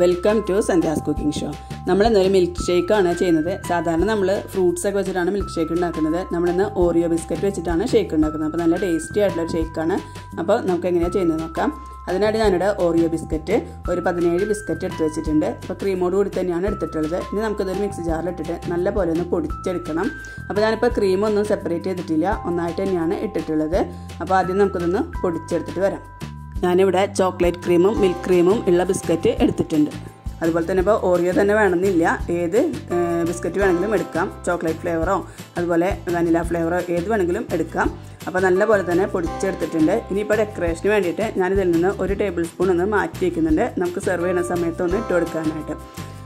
Welcome to Sandhya's cooking show. നമ്മളിന്നൊരു milk ഷേക്കാണ് ചെയ്യുന്നത്. സാധാരണ നമ്മൾ ഫ്രൂട്ട്സൊക്കെ വെച്ചിട്ടാണ് മിൽക്ക് ഷേക്ക് ഉണ്ടാക്കുന്നത്. നമ്മളിന്ന് ഓറിയോ ബിസ്ക്കറ്റ് വെച്ചിട്ടാണ് ഷേക്ക് ഉണ്ടാക്കുന്നത്. അപ്പോൾ നല്ല ടേസ്റ്റി ആയിട്ടുള്ളൊരു ഷേക്കാണ്. അപ്പോൾ നമുക്ക് എങ്ങനെയാണ് ചെയ്യുന്നത് നോക്കാം. അതിനായിട്ട് ഞാനിവിടെ ഓറിയോ ബിസ്ക്കറ്റ് ഒരു 17 ബിസ്ക്കറ്റ് എടുത്ത് വെച്ചിട്ടുണ്ട്. അപ്പോൾ ക്രീമോട് കൂടി തന്നെയാണ് എടുത്തിട്ടുള്ളത്. ഇനി നമുക്കിതൊരു മിക്സി ജാറിലിട്ടിട്ട് നല്ല പോലെ ഒന്ന് പൊടിച്ചെടുക്കണം. അപ്പോൾ ഞാനിപ്പോൾ ക്രീമൊന്നും സെപ്പറേറ്റ് ചെയ്തിട്ടില്ല, ഒന്നായിട്ട് തന്നെയാണ് ഇട്ടിട്ടുള്ളത്. അപ്പോൾ ആദ്യം നമുക്കിതൊന്ന് പൊടിച്ചെടുത്തിട്ട് വരാം. ഞാനിവിടെ ചോക്ലേറ്റ് ക്രീമും മിൽക്ക് ക്രീമും ഉള്ള ബിസ്ക്കറ്റ് എടുത്തിട്ടുണ്ട്. അതുപോലെ തന്നെ ഇപ്പോൾ ഓറിയോ തന്നെ വേണമെന്നില്ല, ഏത് ബിസ്ക്കറ്റ് വേണമെങ്കിലും എടുക്കാം. ചോക്ലേറ്റ് ഫ്ലേവറോ അതുപോലെ വനില ഫ്ലേവറോ ഏത് വേണമെങ്കിലും എടുക്കാം. അപ്പോൾ നല്ല പോലെ തന്നെ പൊടിച്ചെടുത്തിട്ടുണ്ട്. ഇനിയിപ്പോൾ ഡെക്കറേഷന് വേണ്ടിയിട്ട് ഞാനിതിൽ നിന്ന് 1 ടേബിൾ സ്പൂൺ ഒന്ന് മാറ്റി വയ്ക്കുന്നുണ്ട്, നമുക്ക് സെർവ് ചെയ്യുന്ന സമയത്ത് ഒന്ന് ഇട്ട് കൊടുക്കാനായിട്ട്.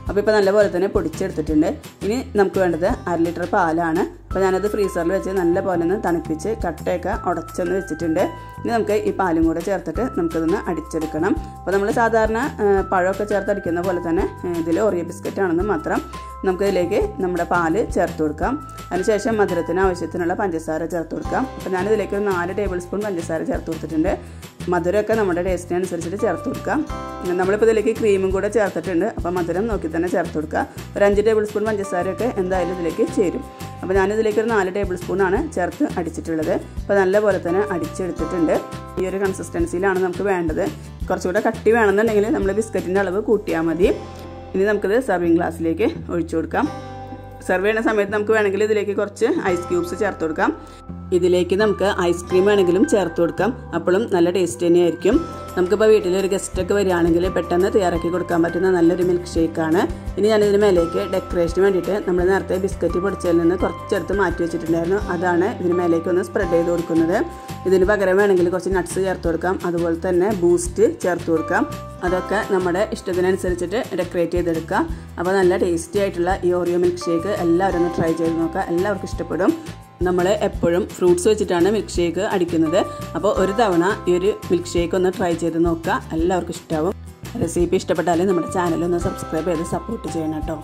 അപ്പോൾ ഇപ്പോൾ നല്ല പോലെ തന്നെ പൊടിച്ചെടുത്തിട്ടുണ്ട്. ഇനി നമുക്ക് വേണ്ടത് 1/2 ലിറ്റർ പാലാണ്. അപ്പോൾ ഞാനത് ഫ്രീസറിൽ വെച്ച് നല്ല പോലെ ഒന്ന് തണുപ്പിച്ച് കട്ടയൊക്കെ ഉടച്ചൊന്ന് വെച്ചിട്ടുണ്ട്. ഇനി നമുക്ക് ഈ പാലും കൂടെ ചേർത്തിട്ട് നമുക്കിതൊന്ന് അടിച്ചെടുക്കണം. അപ്പോൾ നമ്മൾ സാധാരണ പഴമൊക്കെ ചേർത്ത് അടിക്കുന്ന പോലെ തന്നെ ഇതിൽ ഓറിയോ ബിസ്ക്കറ്റ് ആണെന്ന് മാത്രം നമുക്കിതിലേക്ക് നമ്മുടെ പാല് ചേർത്ത് കൊടുക്കാം. അതിനുശേഷം മധുരത്തിന് ആവശ്യത്തിനുള്ള പഞ്ചസാര ചേർത്ത് കൊടുക്കാം. അപ്പോൾ ഞാനിതിലേക്ക് ഒരു 4 ടേബിൾ സ്പൂൺ പഞ്ചസാര ചേർത്ത് കൊടുത്തിട്ടുണ്ട്. മധുരമൊക്കെ നമ്മുടെ ടേസ്റ്റിനനുസരിച്ചിട്ട് ചേർത്ത് കൊടുക്കാം. നമ്മളിപ്പോൾ ഇതിലേക്ക് ക്രീമും കൂടെ ചേർത്തിട്ടുണ്ട്. അപ്പോൾ മധുരം നോക്കി തന്നെ ചേർത്ത് കൊടുക്കുക. ഒരു 5 ടേബിൾ സ്പൂൺ പഞ്ചസാരയൊക്കെ എന്തായാലും ഇതിലേക്ക് ചേരും. അപ്പോൾ ഞാനിതിലേക്ക് ഒരു 4 ടേബിൾ സ്പൂണാണ് ചേർത്ത് അടിച്ചിട്ടുള്ളത്. അപ്പോൾ നല്ല പോലെ തന്നെ അടിച്ചെടുത്തിട്ടുണ്ട്. ഈ ഒരു കൺസിസ്റ്റൻസിയിലാണ് നമുക്ക് വേണ്ടത്. കുറച്ചുകൂടെ കട്ടി വേണമെന്നുണ്ടെങ്കിൽ നമ്മൾ ബിസ്ക്കറ്റിൻ്റെ അളവ് കൂട്ടിയാൽ മതി. ഇനി നമുക്കിത് സർവിങ് ഗ്ലാസ്സിലേക്ക് ഒഴിച്ചു കൊടുക്കാം. സെർവ് ചെയ്യുന്ന സമയത്ത് നമുക്ക് വേണമെങ്കിൽ ഇതിലേക്ക് കുറച്ച് ഐസ് ക്യൂബ്സ് ചേർത്ത് കൊടുക്കാം. ഇതിലേക്ക് നമുക്ക് ഐസ്ക്രീം വേണമെങ്കിലും ചേർത്ത് കൊടുക്കാം. അപ്പോഴും നല്ല ടേസ്റ്റ് തന്നെയായിരിക്കും. നമുക്കിപ്പോൾ വീട്ടിലൊരു ഗസ്റ്റൊക്കെ വരികയാണെങ്കിൽ പെട്ടെന്ന് തയ്യാറാക്കി കൊടുക്കാൻ പറ്റുന്ന നല്ലൊരു മിൽക്ക് ഷേക്കാണ്. ഇനി ഞാനിതിന് മേലേക്ക് ഡെക്കറേഷന് വേണ്ടിയിട്ട് നമ്മൾ നേരത്തെ ബിസ്ക്കറ്റ് പൊടിച്ചതിൽ നിന്ന് കുറച്ചെടുത്ത് മാറ്റി വെച്ചിട്ടുണ്ടായിരുന്നു. അതാണ് ഇതിന് മേലേക്ക് ഒന്ന് സ്പ്രെഡ് ചെയ്ത് കൊടുക്കുന്നത്. ഇതിന് പകരം വേണമെങ്കിൽ കുറച്ച് നട്ട്സ് ചേർത്ത് കൊടുക്കാം, അതുപോലെ തന്നെ ബൂസ്റ്റ് ചേർത്ത് കൊടുക്കാം. അതൊക്കെ നമ്മുടെ ഇഷ്ടത്തിനനുസരിച്ചിട്ട് ഡെക്കറേറ്റ് ചെയ്തെടുക്കാം. അപ്പോൾ നല്ല ടേസ്റ്റി ആയിട്ടുള്ള ഈ ഓറിയോ മിൽക്ക് ഷേക്ക് എല്ലാവരും ഒന്ന് ട്രൈ ചെയ്ത് നോക്കുക. എല്ലാവർക്കും ഇഷ്ടപ്പെടും. നമ്മൾ എപ്പോഴും ഫ്രൂട്ട്സ് വെച്ചിട്ടാണ് മിൽക്ക് ഷേക്ക് അടിക്കുന്നത്. അപ്പോൾ ഒരു തവണ ഈ ഒരു മിൽക്ക് ഷേക്ക് ഒന്ന് ട്രൈ ചെയ്ത് നോക്കുക, എല്ലാവർക്കും ഇഷ്ടമാവും. റെസിപ്പി ഇഷ്ടപ്പെട്ടാൽ നമ്മുടെ ചാനൽ ഒന്ന് സബ്സ്ക്രൈബ് ചെയ്ത് സപ്പോർട്ട് ചെയ്യണം കേട്ടോ.